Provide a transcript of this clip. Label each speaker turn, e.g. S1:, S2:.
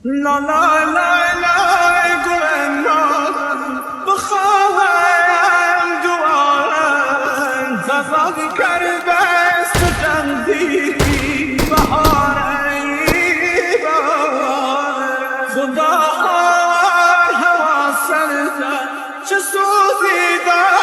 S1: لا لا لا لا يقول النار بخاهم دوارا تفكر بس تخندي بحاري خدا هوا سرده چه سوزی دار